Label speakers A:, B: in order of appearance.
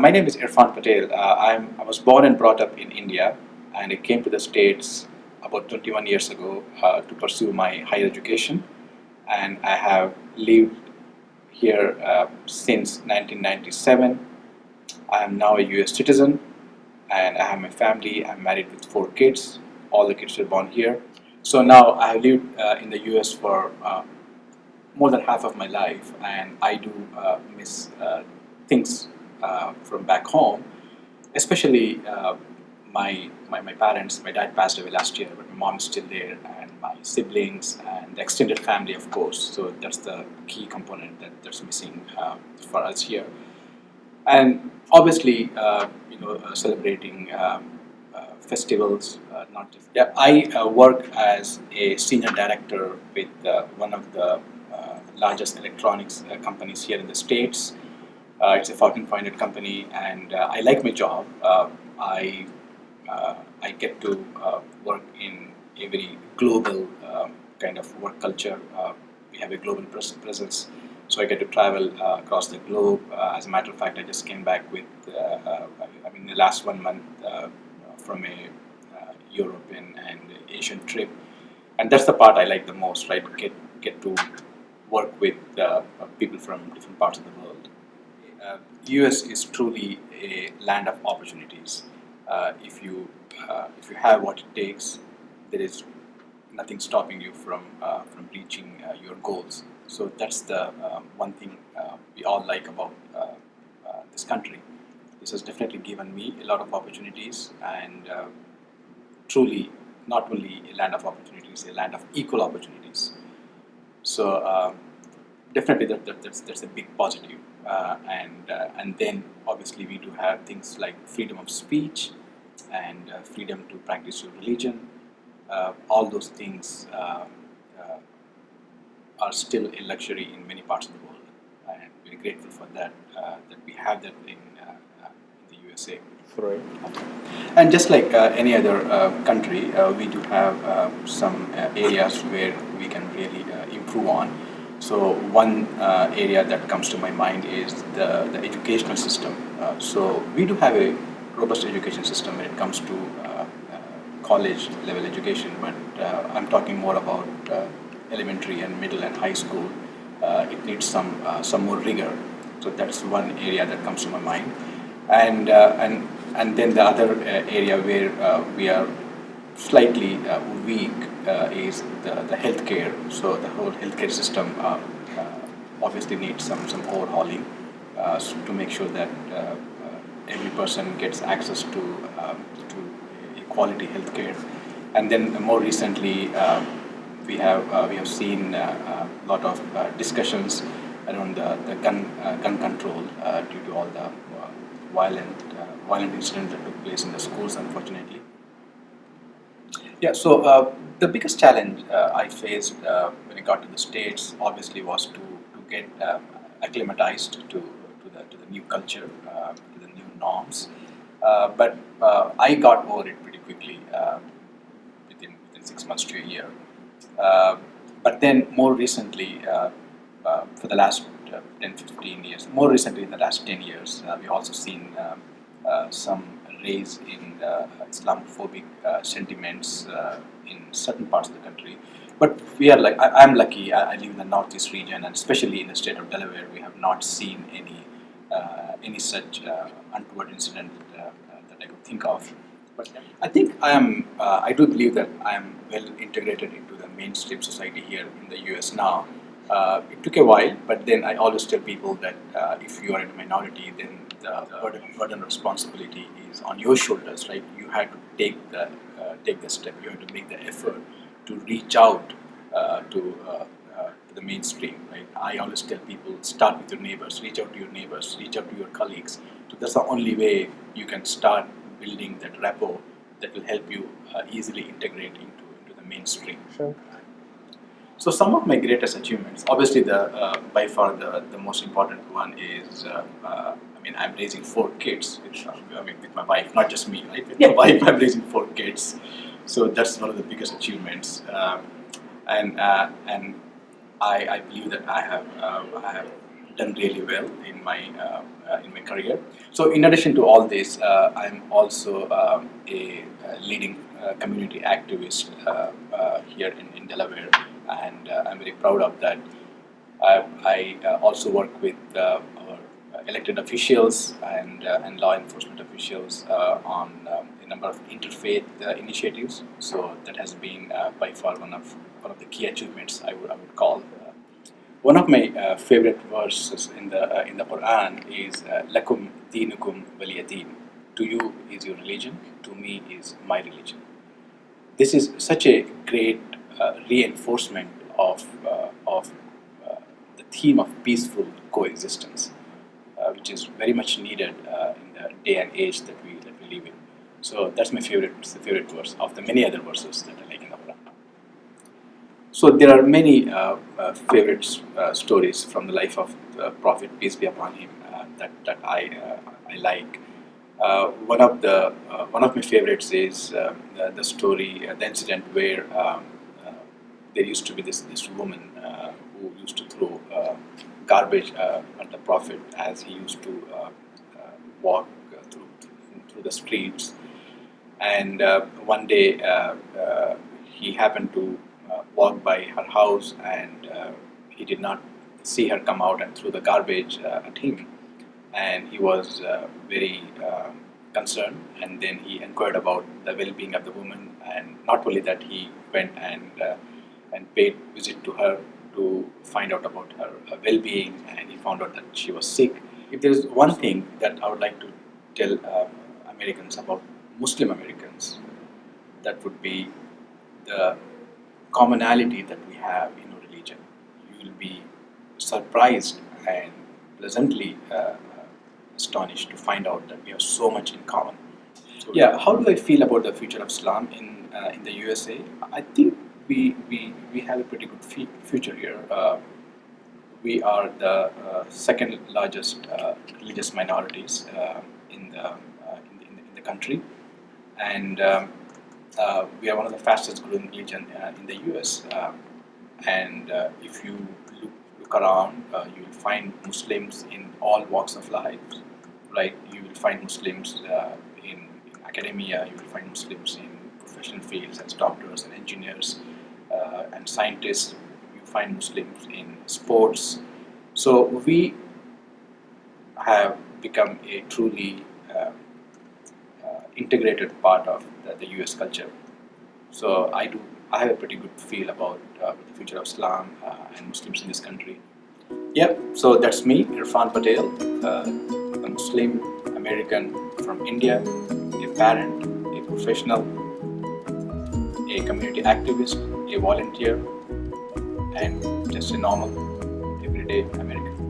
A: My name is Irfan Patel. I was born and brought up in India, and I came to the States about 21 years ago to pursue my higher education. And I have lived here since 1997. I am now a US citizen, and I have my family. I'm married with 4 kids. All the kids were born here. So now I have lived in the US for more than half of my life, and I do miss things from back home, especially my parents. My dad passed away last year, but my mom is still there, and my siblings and the extended family, of course. So that's the key component that's missing for us here. And obviously, celebrating festivals, not just. Yeah, I work as a senior director with one of the largest electronics companies here in the States. It's a Fortune 500 company, and I like my job. I get to work in a very global kind of work culture. We have a global presence, so I get to travel across the globe. As a matter of fact, I just came back with, the last 1 month from a European and Asian trip, and that's the part I like the most. Right, get to work with people from different parts of the world. US is truly a land of opportunities. If you have what it takes, there is nothing stopping you from reaching your goals. So that's the one thing we all like about this country. This has definitely given me a lot of opportunities, and truly not only a land of opportunities, a land of equal opportunities. So definitely that's a big positive. And then obviously we do have things like freedom of speech and freedom to practice your religion. All those things are still a luxury in many parts of the world, and we're grateful for that, that we have that in the USA.
B: Right.
A: And just like any other country, we do have some areas where we can really improve on. So one area that comes to my mind is the educational system. So we do have a robust education system when it comes to college level education, but I'm talking more about elementary and middle and high school. It needs some more rigor. So that's one area that comes to my mind. And then the other area where we are slightly weak is the healthcare. So the whole healthcare system obviously needs some overhauling to make sure that every person gets access to a quality healthcare. And then more recently, we have seen a lot of discussions around the gun control due to all the violent incidents that took place in the schools, unfortunately. Yeah, so the biggest challenge I faced when I got to the States obviously was to get acclimatized to the new culture, to the new norms. But I got over it pretty quickly within 6 months to a year. But then more recently, for the last 10, 15 years, more recently in the last 10 years, we've also seen some raise in Islamophobic sentiments in certain parts of the country. But we are like, I'm lucky, I live in the Northeast region, and especially in the state of Delaware, we have not seen any such untoward incident that I could think of. But I think I do believe that I am well integrated into the mainstream society here in the US now. It took a while, but then I always tell people that if you are in a minority, then the burden of responsibility is on your shoulders, right? You have to take the step. You have to make the effort to reach out to the mainstream, right? I always tell people, start with your neighbors, reach out to your neighbors, reach out to your colleagues. So that's the only way you can start building that rapport that will help you easily integrate into the mainstream.
B: Sure.
A: So some of my greatest achievements, obviously by far the most important one is, I'm raising 4 kids, with my wife, not just me, right? With my wife, I'm raising 4 kids. So that's one of the biggest achievements. And I believe that I have done really well in my in my career. So in addition to all this, I'm also a leading community activist here in Delaware, and I'm very proud of that. I also work with our elected officials and law enforcement officials on a number of interfaith initiatives. So that has been by far one of the key achievements I would call. One of my favorite verses in the Quran is "Lakum dinukum waliyadin." To you is your religion. To me is my religion. This is such a great reinforcement of the theme of peaceful coexistence, which is very much needed in the day and age that we live in. So that's my favorite. It's the favorite verse of the many other verses that I like in the Quran. So there are many favorite stories from the life of the Prophet, peace be upon him, that I like. One of my favorites is the story, the incident where there used to be this woman who used to throw garbage at the Prophet as he used to walk through the streets. And one day he happened to walk by her house, and he did not see her come out and threw the garbage at him. And he was very concerned, and then he inquired about the well-being of the woman. And not only that, he went and paid visit to her to find out about her well-being, and he found out that she was sick. If there is one thing that I would like to tell Americans about Muslim Americans, that would be the commonality that we have in our religion. You will be surprised and pleasantly astonished to find out that we have so much in common. So, yeah, how do I feel about the future of Islam in the USA? I think we have a pretty good future here. We are the second largest religious minorities in the country, and we are one of the fastest growing religion in the US. And if you look around, you will find Muslims in all walks of life. Right? You will find Muslims in academia. You will find Muslims in professional fields as doctors and engineers and scientists. You find Muslims in sports. So we have become a truly integrated part of the US culture. So I have a pretty good feel about the future of Islam and Muslims in this country. Yep, so that's me, Irfan Patel, a Muslim American from India, a parent, a professional, a community activist, a volunteer, and just a normal, everyday American.